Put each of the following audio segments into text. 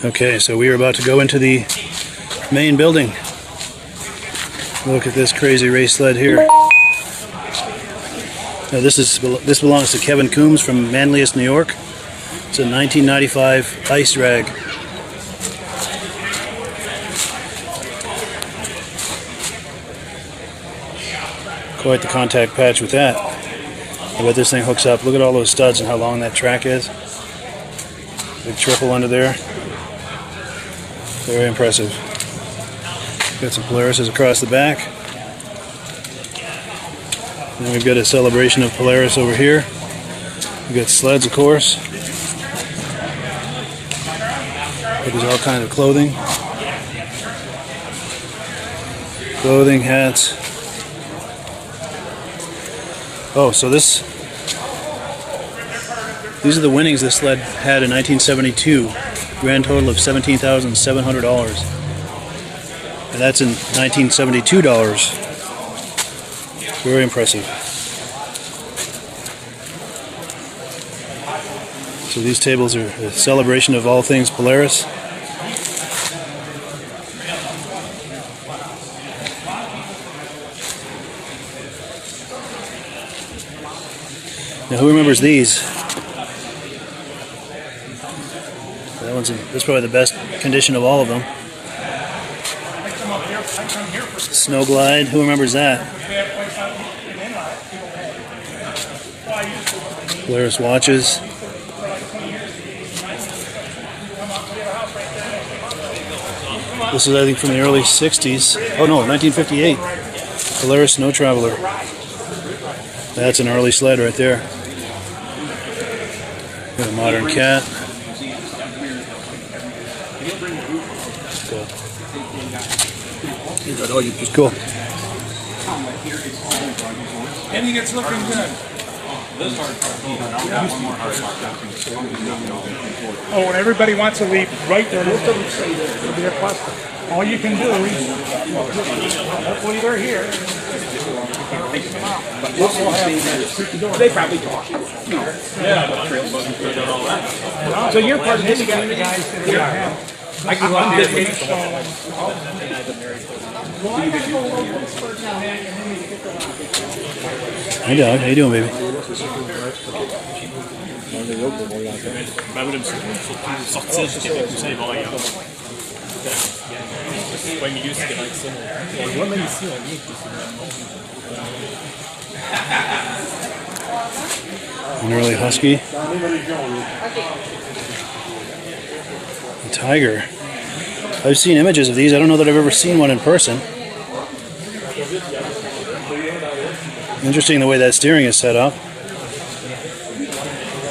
Okay, so we are about to go into the main building. Look at this crazy race sled here. Now this belongs to Kevin Coombs from Manlius, New York. It's a 1995 ice drag. Quite the contact patch with that. I bet this thing hooks up. Look at all those studs and how long that track is. Big triple under there. Very impressive. Got some Polaris across the back. And we've got a celebration of Polaris over here. We've got sleds, of course. There's all kinds of clothing. Clothing, hats. Oh, so these are the winnings this sled had in 1972. Grand total of $17,700. And that's in 1972 dollars. Very impressive. So these tables are a celebration of all things Polaris. Now who remembers these? That's probably the best condition of all of them. Snow Glide, who remembers that? Polaris watches. This is, I think, from the early 60s. Oh no, 1958. Polaris Snow Traveler. That's an early sled right there. Got a modern cat. Cool. And it's looking good. Oh, and everybody wants to leave right there. It'll be a cluster. All you can do is, hopefully they're here. They probably talk. So you're part of this guy, the guys that have. I can run this. Hey dog, how you doing, baby? An early husky. A tiger. I've seen images of these. I don't know that I've ever seen one in person. Interesting the way that steering is set up.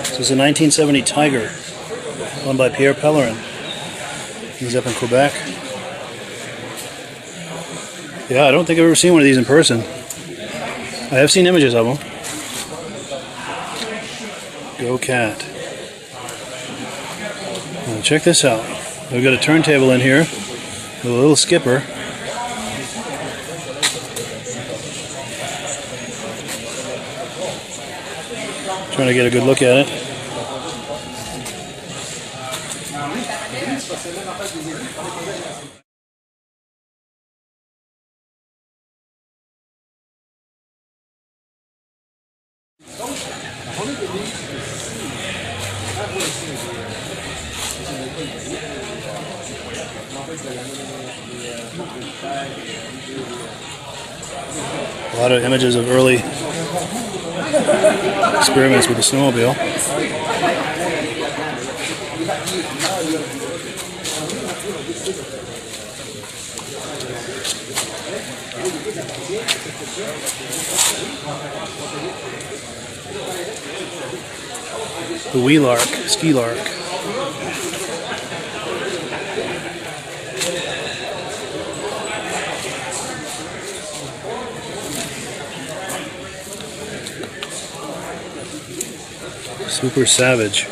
This is a 1970 Tiger, owned by Pierre Pellerin. He's up in Quebec. Yeah, I don't think I've ever seen one of these in person. I have seen images of them. Go cat. Now check this out. We've got a turntable in here with a little skipper. Trying to get a good look at it. A lot of images of early experiments with the snowmobile. The wee lark, ski lark. Super Savage,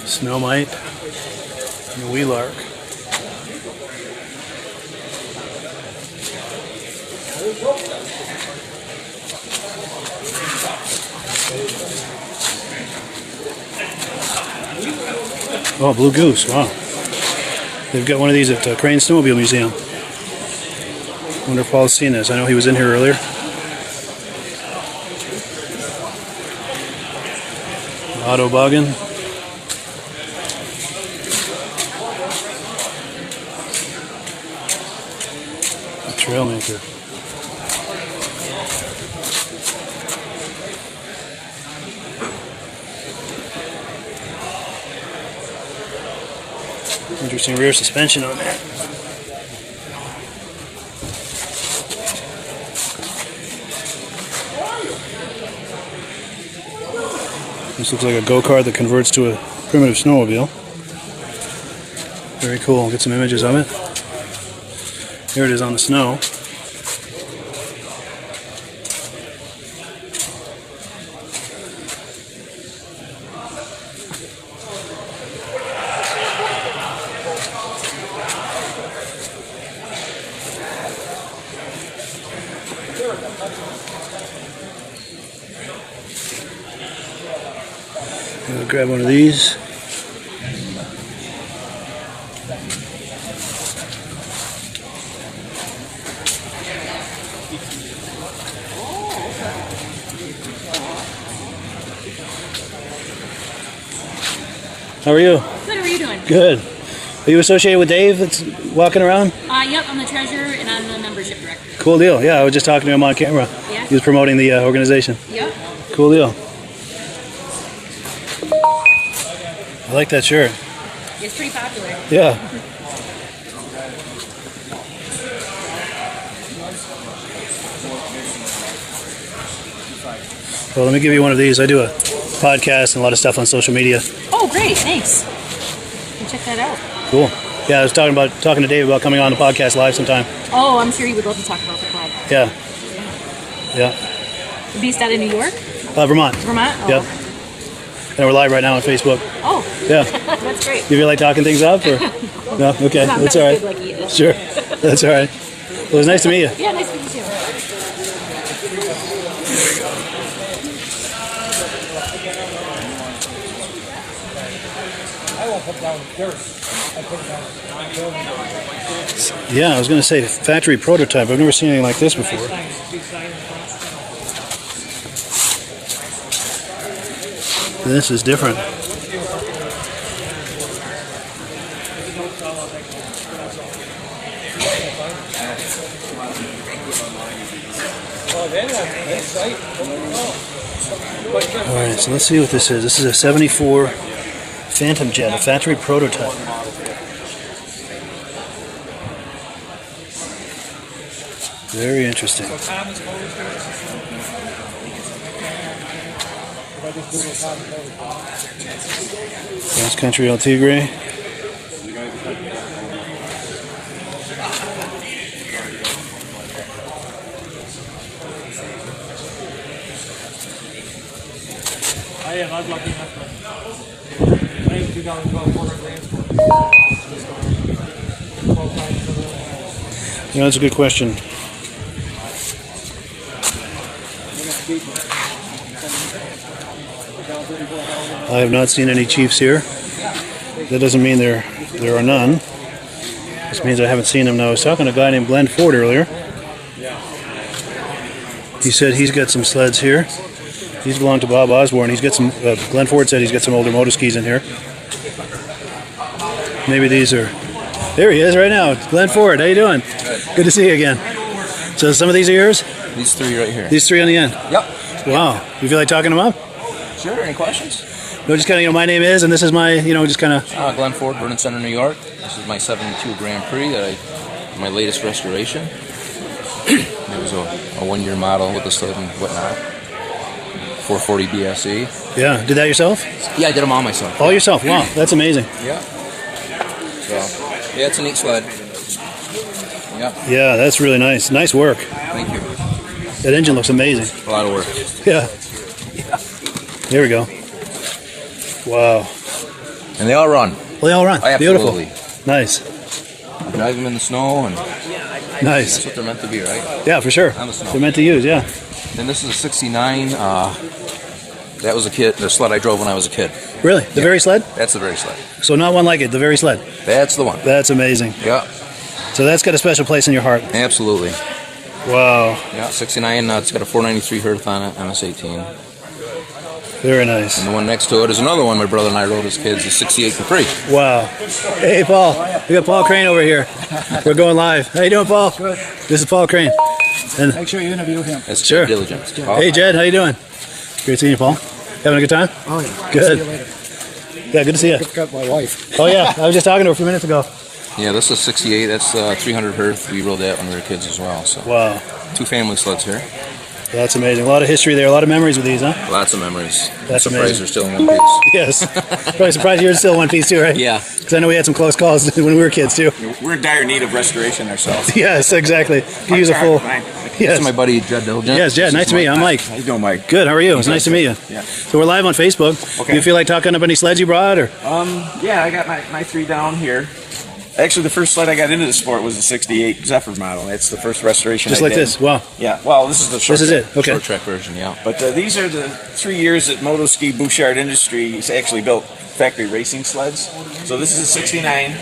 Snow Mite, and the Wee Lark. Oh, Blue Goose. Wow. They've got one of these at Crane Snowmobile Museum. Wonder if Paul's seen this. I know he was in here earlier. Autoboggin. A Trailmaker. Interesting rear suspension on that. This looks like a go-kart that converts to a primitive snowmobile. Very cool. Get some images of it. Here it is on the snow. I'll grab one of these. How are you? Good, how are you doing? Good. Are you associated with Dave that's walking around? Yep, I'm the treasurer and I'm the membership director. Cool deal. Yeah, I was just talking to him on camera. Yeah? He was promoting the organization. Yep. Cool deal. I like that shirt. It's pretty popular. Yeah. Well, let me give you one of these. I do a podcast and a lot of stuff on social media. Oh, great, thanks. Can check that out. Cool. Yeah, I was talking to Dave about coming on the podcast live sometime. Oh, I'm sure you would love to talk about the club. Yeah. Yeah. Based out of New York? Vermont. Vermont? Oh. Yep. And we're live right now on Facebook. Oh, Yeah. that's great. You feel like talking things up? Or? No? Okay. I'm That's not all as right. good like he is. Sure. That's all right. Well, it was nice to meet you. Yeah, nice to meet you too. Yeah, I was going to say factory prototype. I've never seen anything like this before. This is different. Alright, so let's see what this is. This is a 74 Phantom Jet, a factory prototype. Very interesting. Cross Country El Tigre. I am. I'm lucky enough to. I have 2012 Ford Transport. Yeah, that's a good question. I have not seen any Chiefs here. That doesn't mean there are none. This means I haven't seen them. Now, I was talking to a guy named Glenn Ford earlier. He said he's got some sleds here. These belong to Bob Osborne. He's got some. Glenn Ford said he's got some older motoskis in here. Maybe these are. There he is right now. Glenn Ford, how you doing? Good to see you again. So some of these are yours? These three right here. These three on the end? Yep. Wow. You feel like talking them up? Sure. Any questions? No, just kind of, my name is, and this is my, just kind of. Glenn Ford, Vernon Center, New York. This is my 72 Grand Prix my latest restoration. It was a one-year model with the sled and whatnot. 440 BSE. Yeah. Did that yourself? Yeah, I did them all myself. All yourself? Wow. That's amazing. Yeah. So, yeah, it's a neat sled. Yeah. Yeah, that's really nice. Nice work. Thank you. That engine looks amazing. A lot of work. Yeah. There we go. Wow. And they all run. Well, they all run. Absolutely. Beautiful. Nice. Drive them in the snow, and Nice. that's what they're meant to be, right? Yeah, for sure. On the snow. They're meant to use, yeah. Then this is a 69. That was the sled I drove when I was a kid. Really? The very sled? That's the very sled. So not one like it, the very sled. That's the one. That's amazing. Yeah, So that's got a special place in your heart. absolutely. Wow. Yeah, 69. It's got a 493 Hearth on it, MS-18. Very nice. And the one next to it is another one my brother and I rode as kids, the 68 Capri. Wow. Hey, Paul. We got Paul Crane over here. We're going live. How you doing, Paul? Good. This is Paul Crane. And Make sure you interview him. That's Sure. Diligence. hey, Jed. How you doing? Great seeing you, Paul. Having a good time? Oh, yeah. Good. See you later. Yeah, good to see you. Pick up my wife. Oh, yeah. I was just talking to her a few minutes ago. Yeah, this is 68. That's 300 Hearth. We rode that when we were kids as well. So Wow. 2 family sleds here. That's amazing. A lot of history there. A lot of memories with these, huh? Lots of memories. That's I'm surprised amazing. they're still in one piece. Yes. Probably surprised you're still one piece, too, right? Yeah. Because I know we had some close calls when we were kids, too. We're in dire need of restoration ourselves. Yes, exactly. Could use a full. This Yes. is my buddy Jed Diligent. Yes, Jed. Nice to meet you. I'm Mike. How you doing, Mike? Good. How are you? It's nice to meet you. Yeah. So we're live on Facebook. Okay. Do you feel like talking up any sleds you brought, or? Yeah, I got my 3 down here. Actually, the first sled I got into the sport was the 68 Zephyr model. That's the first restoration Just I like did. this. Wow. Yeah, well, this is the short This is track. it. Okay. Short track version, yeah. But these are the 3 years that Motoski Bouchard Industries actually built factory racing sleds. So this is a 69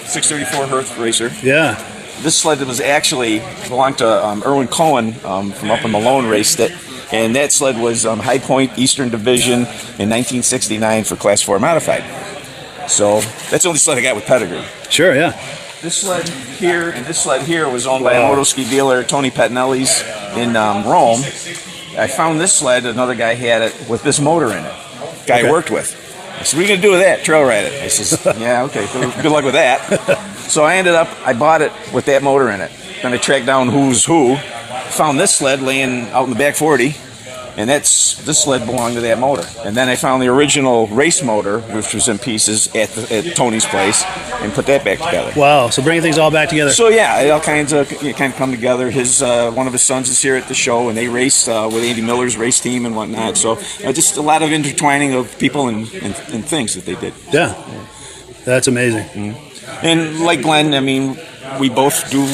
634 Hearth racer. Yeah. This sled was actually belonged to Erwin Cohen from up in Malone, raced it. And that sled was High Point Eastern Division in 1969 for Class 4 Modified. So that's the only sled I got with pedigree. Sure. Yeah. This sled here and this sled here was owned by a motoski dealer, Tony Pettinelli's, in Rome. I found this sled, another guy had it with this motor in it. Guy I worked with. I said, what are you going to do with that? Trail ride it. I says, yeah, okay, good luck with that. So I bought it with that motor in it. Then I tracked down who's who, found this sled laying out in the back 40, and this sled belonged to that motor. And then I found the original race motor, which was in pieces at Tony's place, and put that back together. Wow. So bringing things all back together. So yeah, it all kinds of come together. One of his sons is here at the show, and they race with Andy Miller's race team and whatnot. So just a lot of intertwining of people and things that they did. Yeah. That's amazing. And like Glenn, I mean, we both do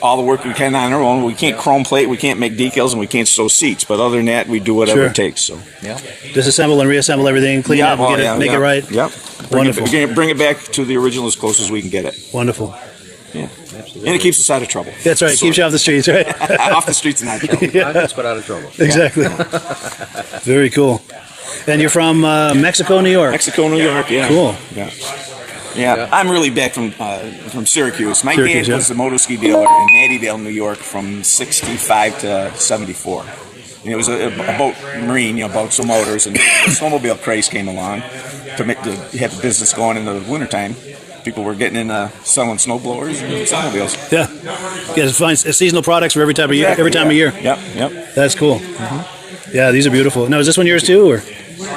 all the work we can on our own. We can't chrome plate, we can't make decals, and we can't sew seats. But other than that, we do whatever it takes. So Yeah. Disassemble and reassemble everything, clean it up, and make it right. Yep. Wonderful. Bring it back to the original as close as we can get it. Wonderful. Yeah. And it keeps us out of trouble. That's right. Keeps you off the streets, right? Off the streets and out of trouble. Yeah. That's put out of trouble. Exactly. Very cool. And you're from Mexico, New York. Mexico, New York. Yeah. Cool. Yeah, I'm really back from Syracuse. My Syracuse, dad was the motoski dealer in Mattydale, New York, from '65 to '74. And it was a boat marine, boats and motors, and the snowmobile craze came along to have the business going in the wintertime. People were getting in selling snowblowers and snowmobiles. Yeah. Yeah. Find seasonal products for every time of year. Every time of year. Yep. That's cool. Yeah, these are beautiful. Now, is this one yours too, or?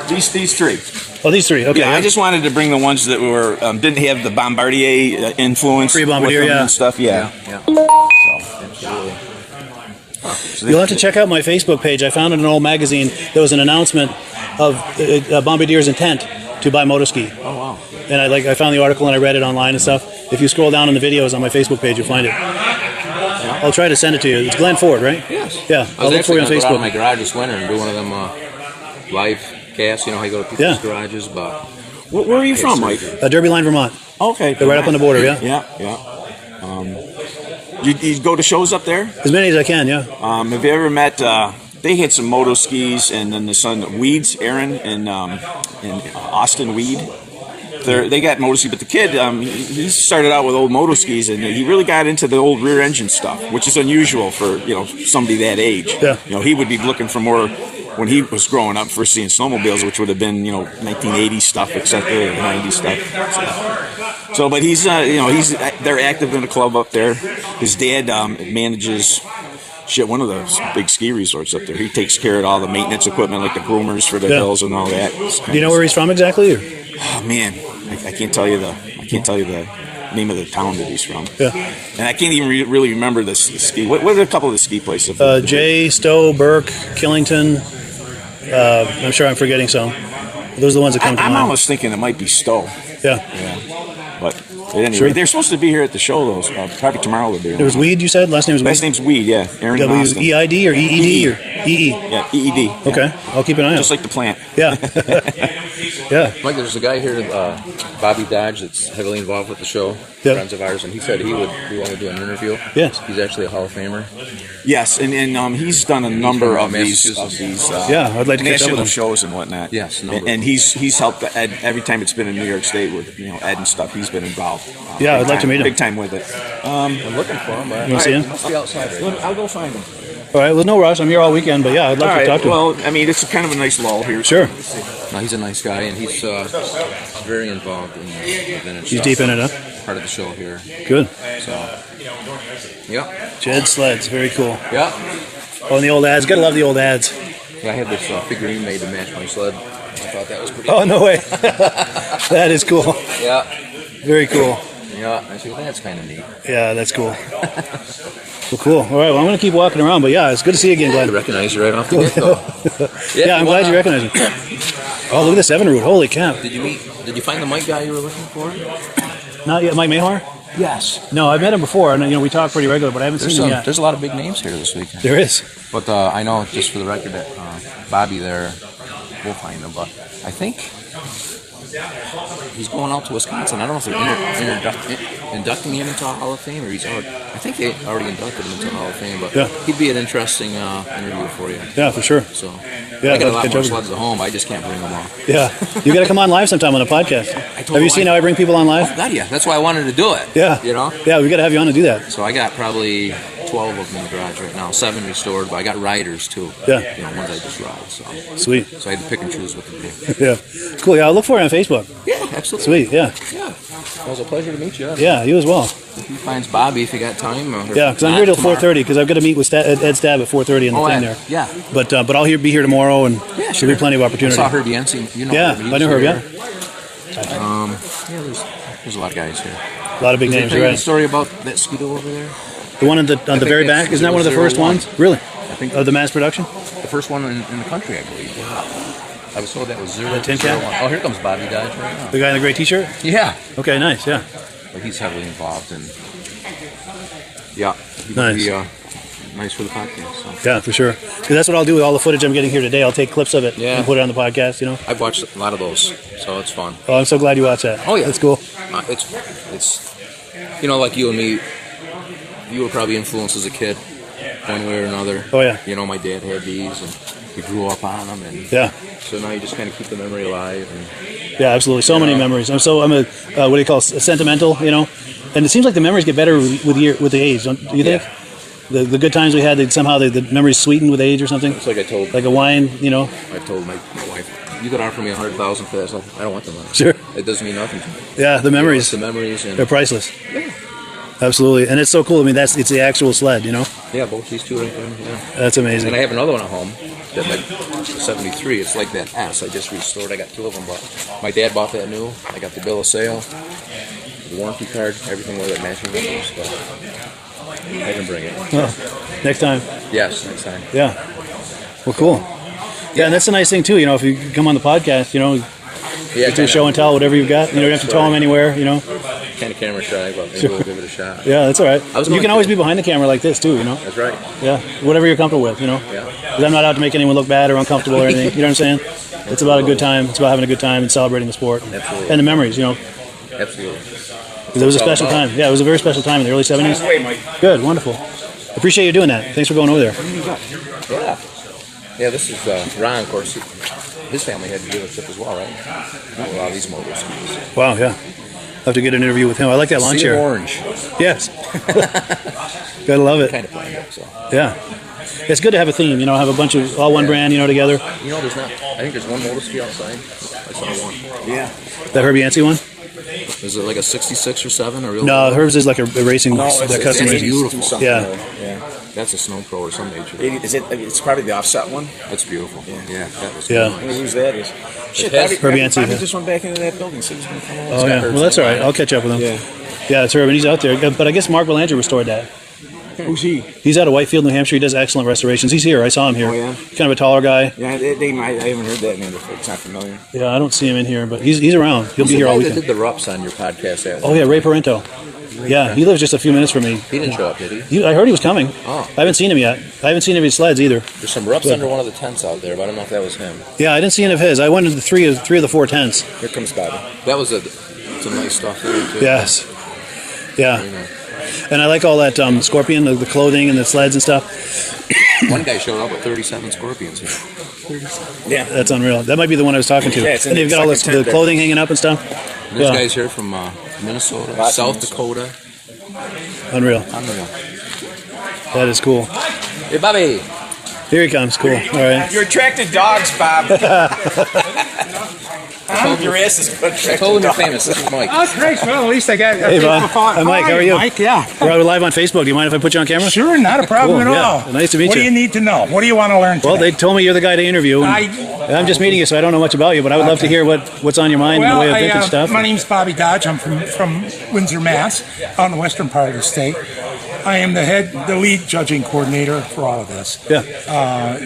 These 3. Oh, these 3. Okay. Yeah, I just wanted to bring the ones that were didn't have the Bombardier influence. Pre-Bombardier, with them yeah. and stuff. Yeah. You'll have to check out my Facebook page. I found in an old magazine there was an announcement of Bombardier's intent to buy motoski. Oh wow. And I found the article and I read it online and stuff. If you scroll down in the videos on my Facebook page, you'll find it. I'll try to send it to you. It's Glenn Ford, right? Yes. Yeah. I I'll was look for you actually on going to go out in my Facebook. garage this winter and do one of them live casts. How you go to people's garages, but Where are you from, Mike? Derby Line, Vermont. Okay. They're right up on the border, yeah? Yeah. You go to shows up there? As many as I can, yeah. Have you ever met? They had some moto skis, and then the son Weeds, Aaron, and Austin Weed. They got moto skis, but the kid he started out with old moto skis, and he really got into the old rear engine stuff, which is unusual for somebody that age. Yeah. He would be looking for more. When he was growing up, first seeing snowmobiles, which would have been 1980 stuff, etc., 90 stuff. So, but they're active in a club up there. His dad manages one of the big ski resorts up there. He takes care of all the maintenance equipment, like the groomers for the hills and all that. Do you know where he's from exactly? Or? Oh man, I can't tell you the name of the town that he's from. Yeah. And I can't even really remember the ski. What are a couple of the ski places? Jay, Stowe, Burke, Killington. I'm sure I'm forgetting some. Those are the ones that come to I'm mind. almost thinking it might be Stowe. Yeah. But anyway, they're supposed to be here at the show, though. Probably tomorrow they'll be here. It was Weed, you said? Last name was Weed? Last name's Weed, yeah. Aaron Austin. W-E-I-D or E-E-D? Or? EE. Yeah, EED. Okay, I'll keep an eye out. Just like the plant. Yeah. Yeah. Mike, there's a guy here, Bobby Dodge, that's heavily involved with the show, friends of ours, and he said he would want to do an interview. Yes. He's actually a Hall of Famer. Yes, and he's done a number of these yeah, I'd like to catch up with national him. shows and whatnot. Yes, and he's helped Ed every time it's been in New York State with Ed and stuff. He's been involved. Yeah, I'd like to meet him. Big time with it. I'm looking for him. You want to see him? He must be outside right now. I'll go find him. All right, well, no rush. I'm here all weekend, but yeah, I'd like to talk to him. Well, I mean, it's kind of a nice lull here. Sure. No, he's a nice guy, and he's very involved in the vintage He's stuff. deep in it, huh? Part of the show here. Good. So, yeah. Jed Sleds, very cool. Yeah. Oh, and the old ads. Gotta love the old ads. Yeah, I had this figurine made to match my sled. I thought that was pretty Oh, no way. That is cool. Yeah. Very cool. Yeah, I think that's kind of neat. Yeah, that's cool. Well, cool. All right, well, I'm going to keep walking around, but yeah, it's good to see you again, I Glenn. recognize you right off the get-go. Yeah, I'm glad you recognize me. Oh, look at the 7 root. Holy cow. Did you find the Mike guy you were looking for? Not yet. Mike Mahar? Yes. No, I've met him before, and we talk pretty regular, but I haven't seen him yet. There's a lot of big names here this weekend. There is. But I know, just for the record, that Bobby there, we'll find him. But I think he's going out to Wisconsin. I don't know if they're inducting him into a Hall of Fame, or I think they already inducted him into a Hall of Fame. But Yeah. he'd be an interesting interview for you. Yeah, for sure. So Yeah, I got a I'd lot catch more up with sleds at home. I just can't bring them all. Yeah. You got to come on live sometime on the podcast. Have you him seen how I bring people on live? God, yeah. That's why I wanted to do it. Yeah. Yeah, we got to have you on to do that. So I got probably 12 of them in the garage right now. 7 restored, but I got riders too. Yeah. Ones I just ride. So Sweet. I had to pick and choose what to do. Yeah. Cool. Yeah, I'll look for you on Facebook. Yeah, absolutely. Sweet. Yeah. Yeah. It was a pleasure to meet you. Yeah, you as well. If he finds Bobby, if you got time. Yeah, because I'm here till 4:30 because I've got to meet with Ed Stab at 4:30 in the thing there. Yeah. But I'll be here tomorrow, and there'll be plenty of I opportunity. saw Herbie Ensign. Yeah, I know Herb. Yeah. Yeah, there's a lot of guys here. A lot of big Did names. they tell you Right. the story about that Skido over there? The one on the very that's back. Isn't that one of the first 001. ones? Really? I think Of the mass production? the first one in the country, I believe. I was told that was 001. tin can? Oh, here comes Bobby Dodge right now. The guy in the gray T-shirt. Yeah. Okay, nice. Yeah. But he's heavily involved, and yeah, he would Nice. be nice for the podcast. So. Yeah, for sure. 'Cause that's what I'll do with all the footage I'm getting here today. I'll take clips of it Yeah. and put it on the podcast. I've watched a lot of those, so it's fun. Oh, I'm so glad you watched that. Oh yeah, That's cool. It's like you and me. You were probably influenced as a kid, one way or another. Oh yeah. My dad had these, and we grew up on them, and Yeah. so now you just kind of keep the memory alive. And Yeah, absolutely. So many memories. I'm a what do you call it? Sentimental, And it seems like the memories get better with the age, don't you think? Yeah. The good times we had, somehow the memories sweeten with age or something. it's like I told Like a wine, I told my wife, you could offer me $100,000 for that. So I don't want the money. Sure. It doesn't mean nothing to me. Yeah, the memories. It's the memories, and They're priceless. Absolutely. And it's so cool. I mean, it's the actual sled, yeah, both these two right there. Yeah. That's amazing. And I have another one at home. That my 73. It's like that S. I just restored. I got 2 of them, but my dad bought that new. I got the bill of sale, the warranty card, everything with it matching numbers. But I can bring it. Oh, next time. Yes, next time. Yeah. Well, cool. Yeah, and that's the nice thing too. If you come on the podcast, Yeah, do a show and tell whatever you've got. You don't have to tell them anywhere. Kind of camera shy, but maybe we'll give it a shot. Yeah, that's all right. I was You going can always to- be behind the camera like this too. That's right. Yeah, whatever you're comfortable with. Yeah. Because I'm not out to make anyone look bad or uncomfortable or anything. You know what I'm saying? It's about a good time. It's about having a good time and celebrating the sport Absolutely. and the memories. Absolutely. 'Cause it was a special time. Yeah, it was a very special time in the early 70s. Good, wonderful. Appreciate you doing that. Thanks for going over there. Yeah. Yeah, this is Ron, of course. His family had a dealership as well, right? A lot of these motorcycles. Wow, yeah. I'll have to get an interview with him. I like that lawn See chair. orange. Yes. Gotta love it. Kind of planned it, so. Yeah. It's good to have a theme, have a bunch of all one brand, together. There's not. I think there's one motor ski outside. I saw one. Yeah. That Herbie Yancey one? Is it like a 66 or 7 or real? No, hers is like a racing, the custom it's racing. beautiful. Yeah. That's a Snow Pro or some nature. It's probably the offset one. That's beautiful. Yeah. That was Yeah. good. I mean, who's that is? Shit, has Herbie Yancey, Bobby yeah. just went back into that building. So he's gonna come over. Oh, yeah. Well, that's all right. I'll catch up with him. Yeah. Yeah, it's Herb, and he's out there. But I guess Mark Belanger restored that. Who's he? He's out of Whitefield, New Hampshire. He does excellent restorations. He's here. I saw him here. Oh, yeah? Kind of a taller guy. Yeah, I haven't heard that name before. It's not familiar. Yeah, I don't see him in here, but he's around. He'll be here all The guy that weekend. did the rups on your podcast. Oh, yeah, Ray Parento. Yeah, he lives just a few minutes from me. He didn't show up, did he? I heard he was coming. Oh. I haven't seen him yet. I haven't seen any of his sleds either. There's some rups under one of the tents out there, but I don't know if that was him. Yeah, I didn't see any of his. I went into three of the 4 tents. Here comes Bobby. That was some nice stuff there, too. Yes. Yeah. You know. And I like all that scorpion, the clothing and the sleds and stuff. One guy showed up with 37 scorpions here. 37. Yeah. That's unreal. That might be the one I was talking to. Yeah, it's in and they've got all second the tent clothing hanging up and stuff. And there's guys here from Minnesota, South Dakota. Unreal. Unreal. That is cool. Hey, Bobby. Here he comes. Cool. All right. You're attracting dogs, Bob. Your ass is good. I told him you're famous. This is Mike. Oh, great. Well, at least I got. Hey, Bob. Hi, Mike. How are you? Mike, yeah. We're live on Facebook. Do you mind if I put you on camera? Sure, not a problem Cool, at all. yeah. Nice to meet What you. do you need to know? What do you want to learn today? Well, they told me you're the guy to interview. And I'm just meeting you, so I don't know much about you, but I would love to hear what's on your mind in the way of vintage stuff. My name's Bobby Dodge. I'm from Windsor, Mass, out in the western part of the state. I am the lead judging coordinator for all of this. Yeah.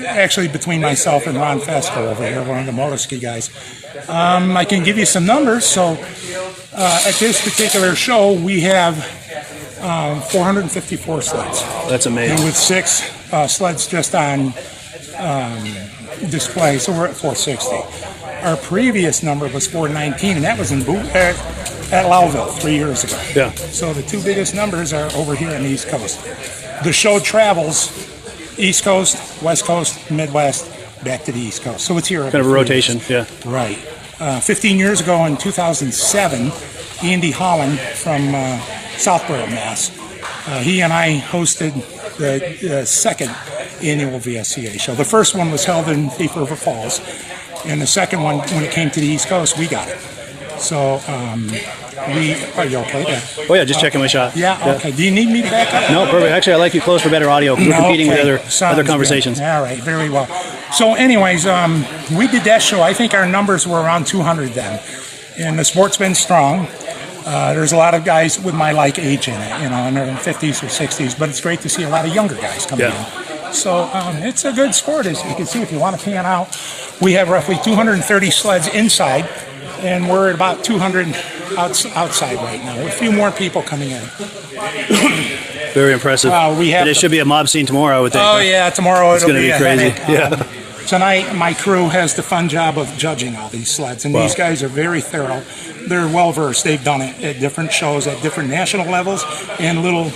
Actually, between myself and Ron Fesco over here, one of the motor ski guys. I can give you some numbers. So at this particular show, we have 454 sleds. That's amazing. And with 6 sleds just on display, so we're at 460. Our previous number was 419, and that was in at Lowville 3 years ago. Yeah. So the 2 biggest numbers are over here on the East Coast. The show travels East Coast, West Coast, Midwest, back to the East Coast. So it's here. Kind of a rotation, yeah. Right. 15 years ago in 2007, Andy Holland from Southborough, Mass. He and I hosted the second annual VSCA show. The first one was held in Thief River Falls, and the second one, when it came to the East Coast, we got it. So, are you okay there? Oh yeah, just checking my shot. Yeah, okay. Do you need me to back up? No, perfect. Actually, I like you close for better audio. We're competing with other Sounds conversations. good. All right, very well. So anyways, we did that show. I think our numbers were around 200 then. And the sport's been strong. There's a lot of guys with my like age in it, in their 50s or 60s, but it's great to see a lot of younger guys coming in. So it's a good sport, as you can see, if you want to pan out. We have roughly 230 sleds inside, and we're at about 200 outside right now. A few more people coming in. Very impressive. And it should be a mob scene tomorrow, I would think. Oh, yeah, tomorrow it's going to be crazy. Yeah. Tonight, my crew has the fun job of judging all these sleds, and these guys are very thorough. They're well-versed. They've done it at different shows, at different national levels, and little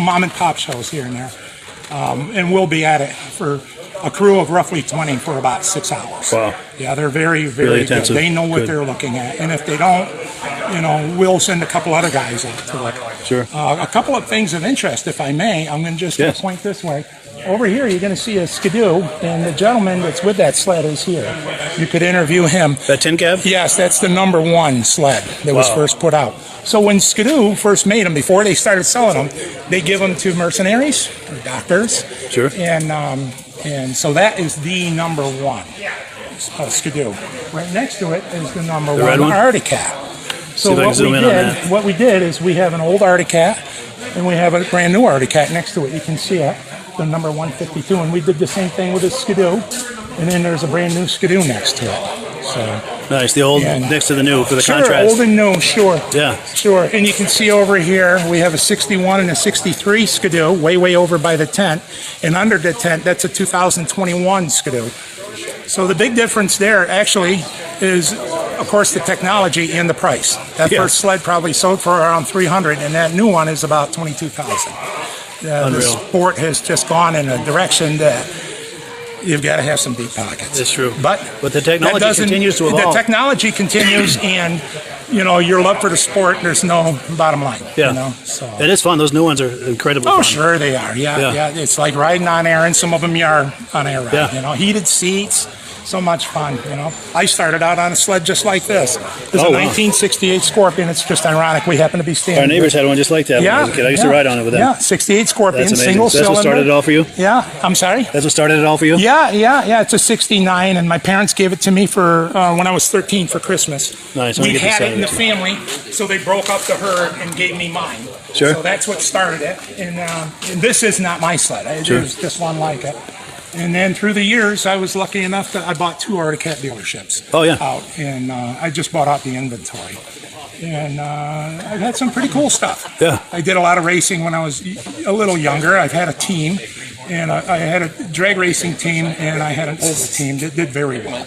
mom-and-pop shows here and there. And we'll be at it for a crew of roughly 20 for about 6 hours. Wow. Yeah, they're very, very really good. They know what they're looking at. And if they don't, we'll send a couple other guys out to look. Sure. A couple of things of interest, if I may. I'm going to just point this way. Over here, you're going to see a skidoo, and the gentleman that's with that sled is here. You could interview him. That tin cab? Yes, that's the #1 sled that was first put out. So when Skidoo first made them, before they started selling them, they give them to mercenaries or doctors. Sure. And so that is the #1 Skidoo. Right next to it is the #1 Arctic Cat. So what we did is we have an old Arctic Cat, and we have a brand new Arctic Cat next to it. You can see it, the number 152, and we did the same thing with the Skidoo, and then there's a brand new Skidoo next to it. So nice, the old next to the new for the contrast. Sure, old and new, sure. Yeah. Sure, and you can see over here we have a 61 and a 63 Skidoo, way over by the tent, and under the tent that's a 2021 Skidoo. So the big difference there actually is, of course, the technology and the price. That first sled probably sold for around $300, and that new one is about $22,000. The sport has just gone in a direction that you've got to have some deep pockets. It's true. But the technology continues to evolve. The technology continues, and your love for the sport, there's no bottom line. Yeah. So it is fun. Those new ones are incredibly fun. Oh, sure they are. Yeah. It's like riding on air, and some of them you are on air ride. Yeah. Heated seats. So much fun, I started out on a sled just like this. It's a 1968 Scorpion. It's just ironic we happen to be standing. Our neighbors had one just like that when I was a kid. I used to ride on it with them. Yeah, 68 Scorpion, That's single cylinder. That's what started it all for you? Yeah, I'm sorry? That's what started it all for you? Yeah. It's a 69, and my parents gave it to me for when I was 13 for Christmas. Nice. We had it in the family, so they broke up the herd and gave me mine. Sure. So that's what started it. And this is not my sled. There's just one like it. And then through the years, I was lucky enough that I bought 2 Arctic Cat dealerships. Oh, yeah. Out, and I just bought out the inventory. And I've had some pretty cool stuff. Yeah. I did a lot of racing when I was a little younger. I've had a team, and I had a drag racing team, and I had an oval team that did very well.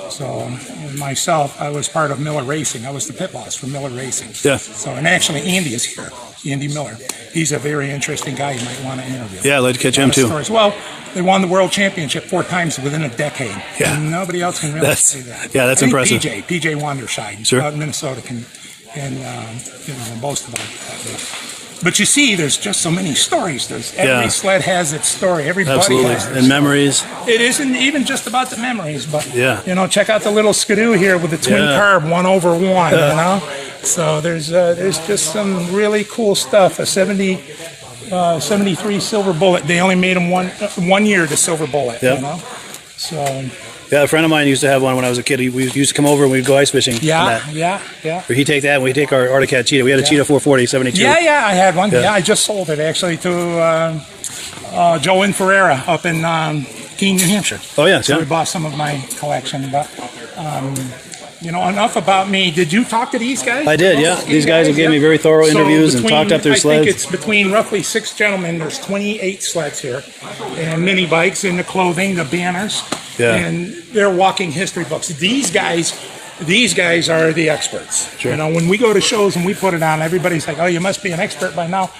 So myself, I was part of Miller Racing. I was the pit boss for Miller Racing. Yeah. So, and actually Andy is here, Andy Miller. He's a very interesting guy you might want to interview. Yeah, I'd like to catch him too. Stories. Well, they won the world championship 4 times within a decade. Yeah. And nobody else can really say that. Yeah, that's I think impressive. PJ Wanderscheid Sure. out in Minnesota can boast about that. But you see, there's just so many stories. Every sled has its story. Everybody Absolutely. has their And story. memories. It isn't even just about the memories, but Yeah. check out the little Skidoo here with the twin carb 1/1. So there's just some really cool stuff. A 73 Silver Bullet. They only made them one year, the Silver Bullet. Yeah. So Yeah, a friend of mine used to have one when I was a kid. We used to come over and we'd go ice fishing. yeah. Or he'd take that and we'd take our Arctic Cat Cheetah. We had a Cheetah 440, 72. Yeah, I had one. Yeah. Yeah, I just sold it actually to Joe and Ferreira up in Keene, New Hampshire. Oh, yes, So yeah. we bought some of my collection. But, enough about me. Did you talk to these guys? I did, yeah. These guys have given me very thorough interviews and talked up their I sleds. think it's between roughly 6 gentlemen. There's 28 sleds here. And mini bikes and the clothing, the banners. Yeah. And they're walking history books. These guys are the experts. Sure. When we go to shows and we put it on, everybody's like, oh, you must be an expert by now.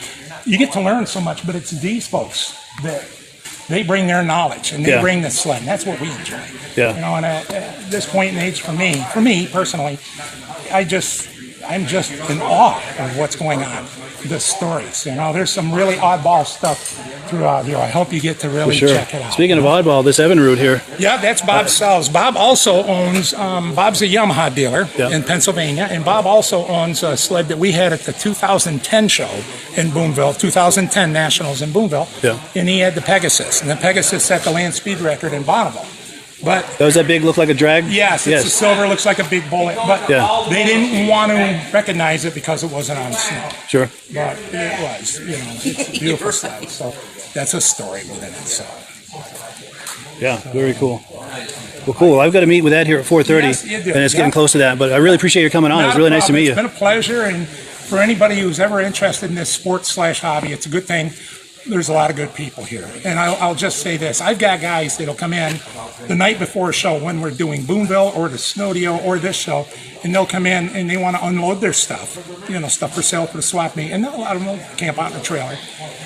You get to learn so much, but it's these folks that they bring their knowledge and they bring the sled. And that's what we enjoy. Yeah. And at this point in age for me personally, I'm just in awe of what's going on. The stories, there's some really oddball stuff throughout here. I hope you get to really check it out. Speaking of oddball, this Evan route here. Yeah, that's Bob Sells. Bob also owns, Bob's a Yamaha dealer in Pennsylvania, and Bob also owns a sled that we had at the 2010 show in Boonville, 2010 Nationals in Boonville, and he had the Pegasus, and the Pegasus set the land speed record in Bonneville. But Does that big look like a drag? yes, it's a silver, looks like a big bullet, but they didn't want to recognize it because it wasn't on snow. Sure. But it was, it's a beautiful sled, so that's a story within it. So. Yeah, very cool. Well, cool. I've got to meet with Ed here at 4:30, Yes, you do. and it's getting close to that. But I really appreciate you coming on. It was really nice to meet you. It's been a pleasure, and for anybody who's ever interested in this sports/hobby, it's a good thing. There's a lot of good people here. And I'll just say this. I've got guys that'll come in the night before a show when we're doing Boonville or the Snowdio or this show, and they'll come in and they want to unload their stuff, stuff for sale for the swap meet. And a lot of them will camp out in a trailer.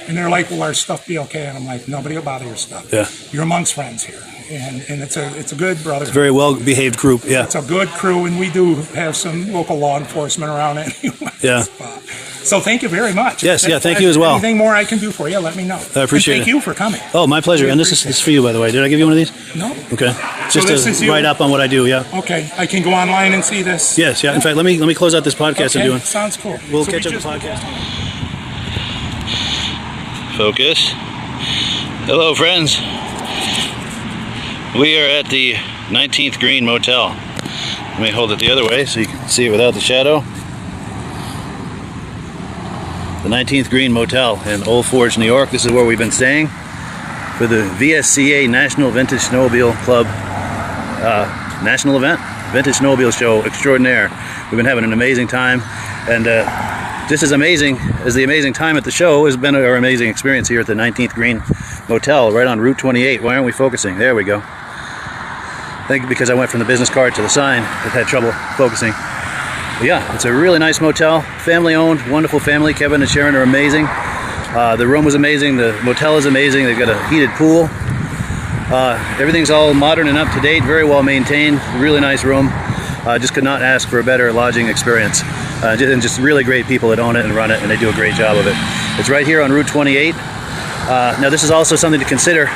And they're like, will our stuff be okay? And I'm like, nobody will bother your stuff. Yeah. You're amongst friends here. And it's a good brotherhood. Very well-behaved group, yeah. It's a good crew, and we do have some local law enforcement around anyway. Yeah. So thank you very much. Yes, thank you as well. Anything more I can do for you, let me know. I appreciate Thank it. you for coming. Oh, my pleasure. And this is for you, by the way. Did I give you one of these? No. Okay. So Just this is to you? write up on what I do, yeah. Okay, I can go online and see this. Yes, yeah. In fact, let me close out this podcast I'm Okay, doing. sounds cool. We'll So catch we up the just- podcast. Focus. Hello, friends. We are at the 19th Green Motel. Let me hold it the other way so you can see it without the shadow. The 19th Green Motel in Old Forge, New York. This is where we've been staying for the VSCA National Vintage Snowmobile Club national event. Vintage Snowmobile Show Extraordinaire. We've been having an amazing time, and just as amazing as the amazing time at the show has been our amazing experience here at the 19th Green Motel right on Route 28. Why aren't we focusing? There we go. I think because I went from the business card to the sign, I've had trouble focusing. But yeah, it's a really nice motel, family owned, wonderful family. Kevin and Sharon are amazing. The room was amazing, the motel is amazing. They've got a heated pool. Everything's all modern and up to date, very well maintained, really nice room. Just could not ask for a better lodging experience. And just really great people that own it and run it, and they do a great job of it. It's right here on Route 28. Now this is also something to consider.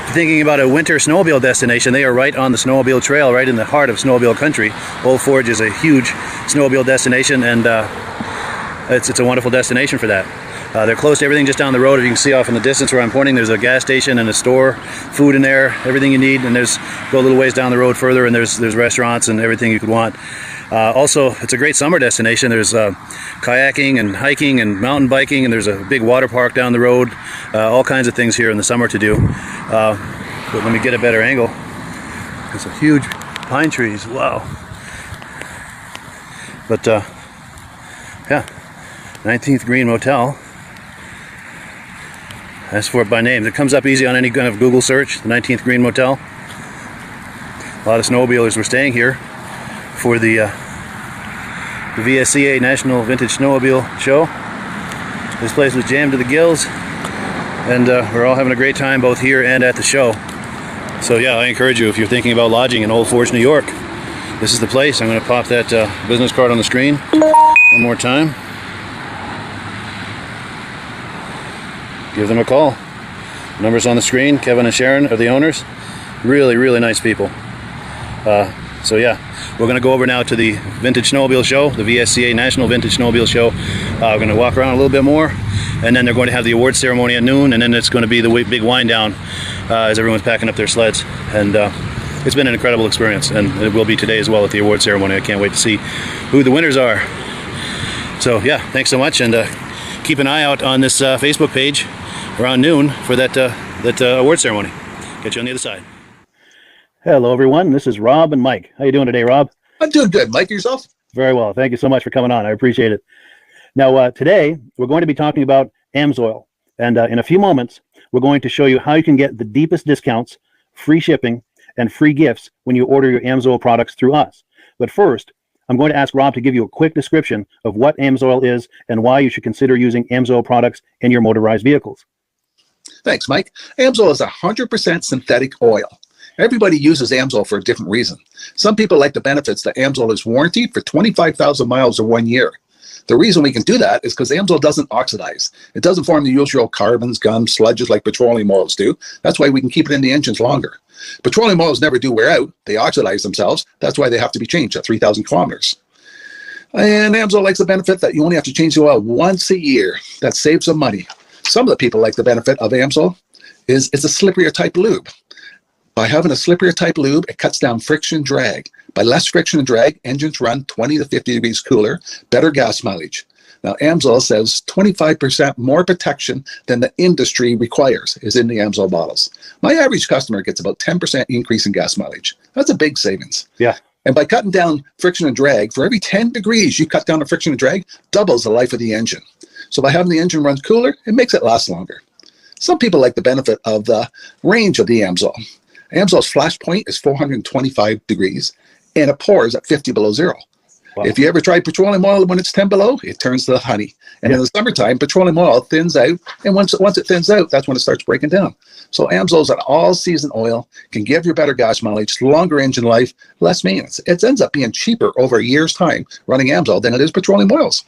If you're thinking about a winter snowmobile destination, they are right on the snowmobile trail, right in the heart of snowmobile country. Old Forge is a huge snowmobile destination, and it's a wonderful destination for that. They're close to everything just down the road. As you can see off in the distance where I'm pointing, there's a gas station and a store, food in there, everything you need. And go a little ways down the road further, and there's restaurants and everything you could want. Also, it's a great summer destination. There's kayaking and hiking and mountain biking, and there's a big water park down the road. All kinds of things here in the summer to do. But let me get a better angle. There's some huge pine trees. Wow. But Yeah, 19th Green Motel. That's for it by name. It comes up easy on any kind of Google search, the 19th Green Motel. A lot of snowmobilers were staying here for the VSCA National Vintage Snowmobile Show. This place was jammed to the gills, and we're all having a great time both here and at the show. So yeah, I encourage you, if you're thinking about lodging in Old Forge, New York, this is the place. I'm going to pop that business card on the screen one more time. Give them a call. Numbers on the screen. Kevin and Sharon are the owners. Really, really nice people. So yeah, we're going to go over now to the Vintage Snowmobile Show, the VSCA National Vintage Snowmobile Show. We're going to walk around a little bit more, and then they're going to have the award ceremony at noon, and then it's going to be the big wind down as everyone's packing up their sleds. And it's been an incredible experience, and it will be today as well at the award ceremony. I can't wait to see who the winners are. So yeah, thanks so much, and keep an eye out on this Facebook page around noon for that award ceremony. Catch you on the other side. Hello everyone, this is Rob and Mike. How you doing today, Rob? I'm doing good. Mike, yourself? Very well. Thank you so much for coming on. I appreciate it. Now today we're going to be talking about AMSOIL, and in a few moments we're going to show you how you can get the deepest discounts, free shipping, and free gifts when you order your AMSOIL products through us. But first, I'm going to ask Rob to give you a quick description of what AMSOIL is and why you should consider using AMSOIL products in your motorized vehicles. Thanks, Mike. AMSOIL is 100% synthetic oil. Everybody uses AMSOIL for a different reason. Some people like the benefits that AMSOIL is warranted for 25,000 miles or 1 year. The reason we can do that is because AMSOIL doesn't oxidize. It doesn't form the usual carbons, gums, sludges like petroleum oils do. That's why we can keep it in the engines longer. Petroleum oils never do wear out. They oxidize themselves. That's why they have to be changed at 3,000 kilometers. And AMSOIL likes the benefit that you only have to change the oil once a year. That saves some money. Some of the people like the benefit of AMSOIL is it's a slipperier type lube. By having a slipperier type lube, it cuts down friction and drag. By less friction and drag, engines run 20 to 50 degrees cooler, better gas mileage. Now, AMSOIL says 25% more protection than the industry requires is in the AMSOIL bottles. My average customer gets about 10% increase in gas mileage. That's a big savings. Yeah. And by cutting down friction and drag, for every 10 degrees you cut down the friction and drag, doubles the life of the engine. So by having the engine run cooler, it makes it last longer. Some people like the benefit of the range of the AMSOIL. AMSOIL's flash point is 425 degrees, and it pours at 50 below zero. Wow. If you ever tried petroleum oil when it's 10 below, it turns to honey. And in the summertime, petroleum oil thins out, and once it thins out, that's when it starts breaking down. So AMSOIL's an all-season oil, can give you better gas mileage, longer engine life, less maintenance. It ends up being cheaper over a year's time running AMSOIL than it is petroleum oils.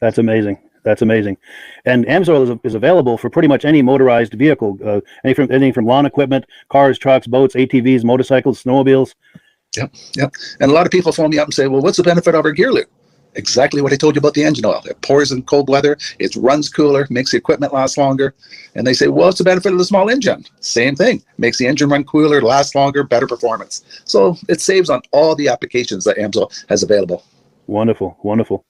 That's amazing. That's amazing. And AMSOIL is available for pretty much any motorized vehicle, anything from lawn equipment, cars, trucks, boats, ATVs, motorcycles, snowmobiles. Yep. And a lot of people phone me up and say, well, what's the benefit of our gear lube? Exactly what I told you about the engine oil. It pours in cold weather, it runs cooler, makes the equipment last longer. And they say, well, what's the benefit of the small engine? Same thing. Makes the engine run cooler, last longer, better performance. So it saves on all the applications that AMSOIL has available. Wonderful, wonderful.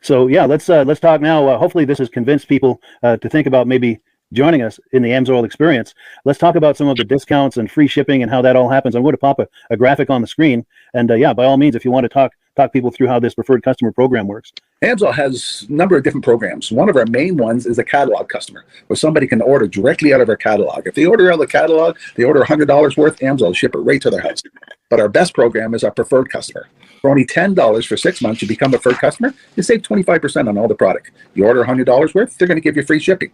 So yeah, let's talk now. Hopefully this has convinced people to think about maybe joining us in the AMSOIL experience. Let's talk about some of the discounts and free shipping and how that all happens. I'm going to pop a graphic on the screen. And yeah, by all means, if you want to talk people through how this preferred customer program works. AMSOIL has a number of different programs. One of our main ones is a catalog customer, where somebody can order directly out of our catalog. If they order out of the catalog, they order $100 worth, AMSOIL will ship it right to their house. But our best program is our preferred customer. For only $10 for 6 months, you become a preferred customer, you save 25% on all the product. You order $100 worth, they're going to give you free shipping.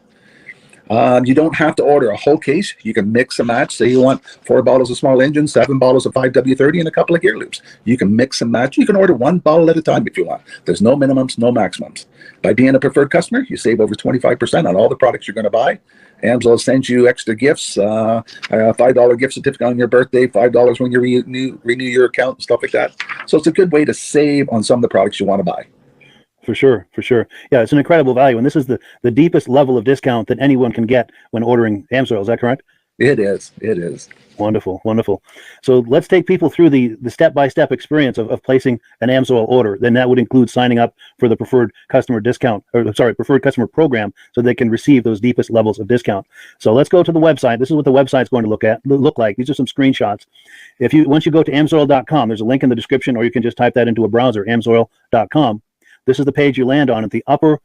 You don't have to order a whole case. You can mix and match. Say you want 4 bottles of small engine, 7 bottles of 5W30, and a couple of gear loops. You can mix and match. You can order 1 bottle at a time if you want. There's no minimums, no maximums. By being a preferred customer, you save over 25% on all the products you're going to buy. AMSOIL sends you extra gifts, a $5 gift certificate on your birthday, $5 when you renew your account, and stuff like that. So it's a good way to save on some of the products you want to buy. For sure, for sure. Yeah, it's an incredible value. And this is the deepest level of discount that anyone can get when ordering AMSOIL. Is that correct? It is. It is. Wonderful, wonderful. So let's take people through the step-by-step experience of placing an AMSOIL order. Then that would include signing up for the preferred customer discount, preferred customer program, so they can receive those deepest levels of discount. So let's go to the website. This is what the website's going to look like. These are some screenshots. Once you go to amsoil.com, there's a link in the description, or you can just type that into a browser, amsoil.com. this is the page you land on. At the upper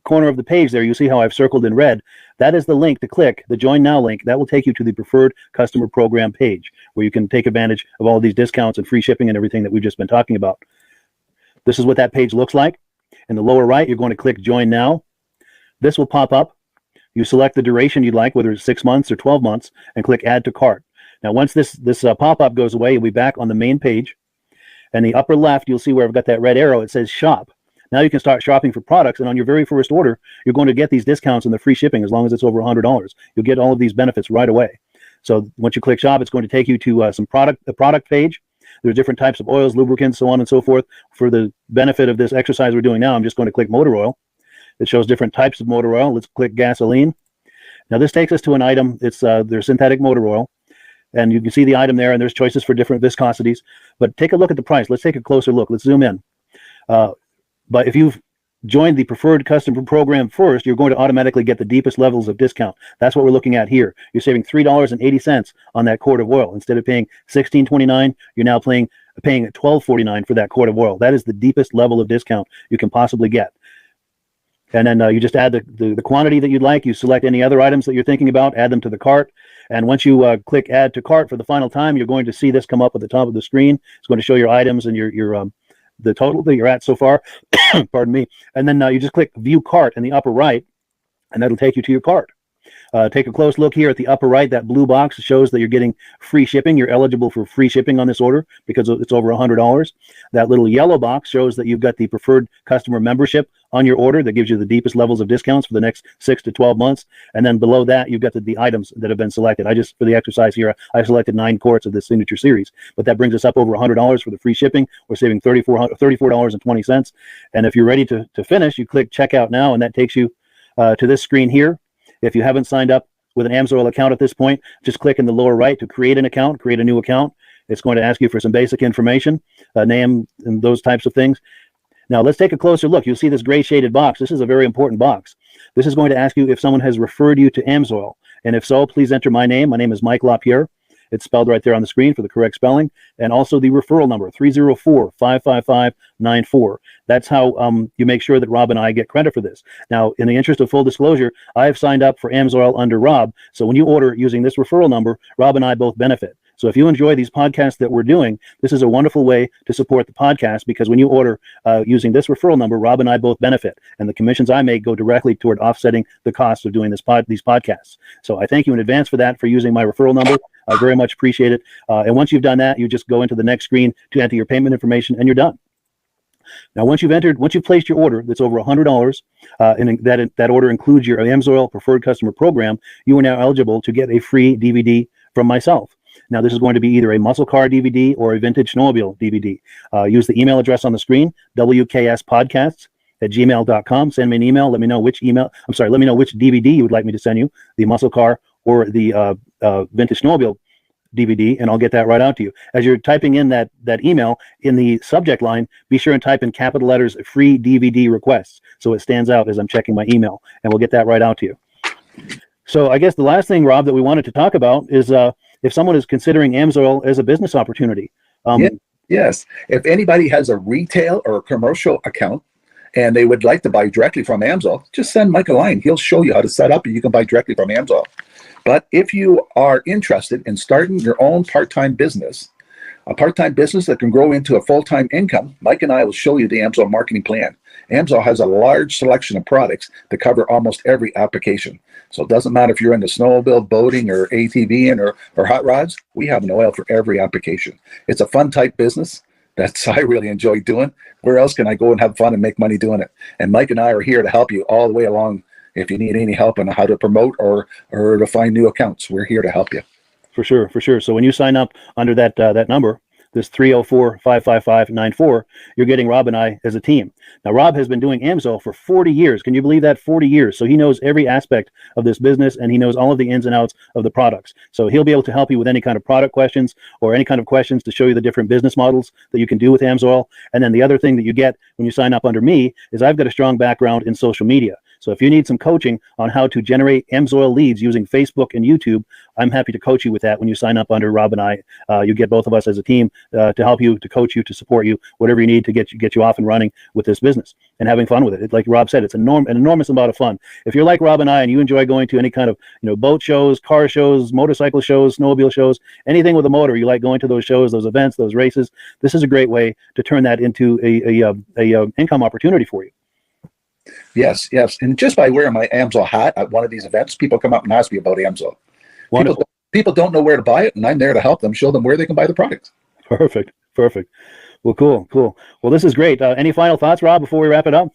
corner of the page there, you see how I've circled in red. That is the link to click, the Join Now link. That will take you to the Preferred Customer Program page, where you can take advantage of all of these discounts and free shipping and everything that we've just been talking about. This is what that page looks like. In the lower right, you're going to click Join Now. This will pop up. You select the duration you'd like, whether it's 6 months or 12 months, and click Add to Cart. Now, once this pop-up goes away, you'll be back on the main page. And the upper left, you'll see where I've got that red arrow. It says Shop. Now you can start shopping for products, and on your very first order, you're going to get these discounts and the free shipping as long as it's over $100. You'll get all of these benefits right away. So once you click Shop, it's going to take you to the product page. There's different types of oils, lubricants, so on and so forth. For the benefit of this exercise we're doing now, I'm just going to click motor oil. It shows different types of motor oil. Let's click gasoline. Now this takes us to an item. It's their synthetic motor oil. And you can see the item there, and there's choices for different viscosities. But take a look at the price. Let's take a closer look. Let's zoom in. But if you've joined the Preferred Customer Program first, you're going to automatically get the deepest levels of discount. That's what we're looking at here. You're saving $3.80 on that quart of oil. Instead of paying $16.29, you're now paying $12.49 for that quart of oil. That is the deepest level of discount you can possibly get. And then you just add the quantity that you'd like. You select any other items that you're thinking about, add them to the cart. And once you click Add to Cart for the final time, you're going to see this come up at the top of the screen. It's going to show your items and your the total that you're at so far. Pardon me. And then you just click View Cart in the upper right, and that'll take you to your cart. Take a close look here at the upper right. That blue box shows that you're getting free shipping. You're eligible for free shipping on this order because it's over $100. That little yellow box shows that you've got the preferred customer membership on your order that gives you the deepest levels of discounts for the next 6 to 12 months. And then below that, you've got the items that have been selected. For the exercise here, I selected 9 quarts of this signature series, but that brings us up over $100 for the free shipping. We're saving $34.20. And if you're ready to finish, you click Checkout Now, and that takes you to this screen here. If you haven't signed up with an AMSOIL account at this point, just click in the lower right to create an account, create a new account. It's going to ask you for some basic information, name and those types of things. Now let's take a closer look. You'll see this gray shaded box. This is a very important box. This is going to ask you if someone has referred you to AMSOIL. And if so, please enter my name. My name is Mike LaPierre. It's spelled right there on the screen for the correct spelling. And also the referral number, 304-555-94. That's how you make sure that Rob and I get credit for this. Now, in the interest of full disclosure, I have signed up for AMSOIL under Rob. So when you order using this referral number, Rob and I both benefit. So if you enjoy these podcasts that we're doing, this is a wonderful way to support the podcast, because when you order using this referral number, Rob and I both benefit. And the commissions I make go directly toward offsetting the cost of doing these podcasts. So I thank you in advance for that, for using my referral number. I very much appreciate it. And once you've done that, you just go into the next screen to enter your payment information, and you're done. Now, once you've placed your order that's over $100, and that order includes your AMSOIL Preferred Customer Program, you are now eligible to get a free DVD from myself. Now, this is going to be either a muscle car DVD or a vintage snowmobile DVD. Use the email address on the screen, wkspodcasts@gmail.com. Send me an email. Let me know which DVD you would like me to send you, the muscle car or the vintage snowmobile DVD, and I'll get that right out to you. As you're typing in that email, in the subject line, be sure and type in capital letters, free DVD requests, so it stands out as I'm checking my email, and we'll get that right out to you. So I guess the last thing, Rob, that we wanted to talk about is if someone is considering AMSOIL as a business opportunity. Yes. If anybody has a retail or a commercial account and they would like to buy directly from AMSOIL, just send Mike a line. He'll show you how to set up, and you can buy directly from AMSOIL. But if you are interested in starting your own part-time business, a part-time business that can grow into a full-time income, Mike and I will show you the AMSOIL marketing plan. AMSOIL has a large selection of products that cover almost every application. So it doesn't matter if you're into snowmobile, boating, or ATVing, or hot rods, we have an oil for every application. It's a fun type business that I really enjoy doing. Where else can I go and have fun and make money doing it? And Mike and I are here to help you all the way along. If you need any help on how to promote or to find new accounts, we're here to help you. For sure. So when you sign up under that number, this 304-555-94, you're getting Rob and I as a team. Now, Rob has been doing AMSOIL for 40 years. Can you believe that? 40 years. So he knows every aspect of this business, and he knows all of the ins and outs of the products. So he'll be able to help you with any kind of product questions or any kind of questions to show you the different business models that you can do with AMSOIL. And then the other thing that you get when you sign up under me is I've got a strong background in social media. So if you need some coaching on how to generate AMSOIL leads using Facebook and YouTube, I'm happy to coach you with that when you sign up under Rob and I. You get both of us as a team to help you, to coach you, to support you, whatever you need to get you off and running with this business and having fun with it. Like Rob said, it's an enormous amount of fun. If you're like Rob and I and you enjoy going to any kind of boat shows, car shows, motorcycle shows, snowmobile shows, anything with a motor, you like going to those shows, those events, those races, this is a great way to turn that into a income opportunity for you. Yes, yes. And just by wearing my AMSOIL hat at one of these events, people come up and ask me about AMSOIL. Wonderful. People don't know where to buy it, and I'm there to help them, show them where they can buy the products. Perfect. Well, cool. Well, this is great. Any final thoughts, Rob, before we wrap it up?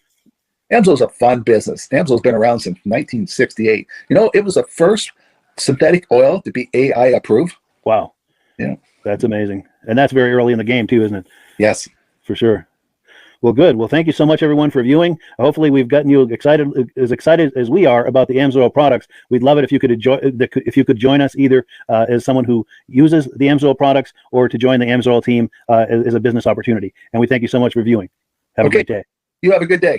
AMSOIL's a fun business. AMSOIL's been around since 1968. It was the first synthetic oil to be AI approved. Wow. Yeah. That's amazing. And that's very early in the game too, isn't it? Yes. For sure. Well, good. Well, thank you so much, everyone, for viewing. Hopefully, we've gotten you excited as we are about the AMSOIL products. We'd love it if you could join us either as someone who uses the AMSOIL products or to join the AMSOIL team as a business opportunity. And we thank you so much for viewing. Have a great day. You have a good day.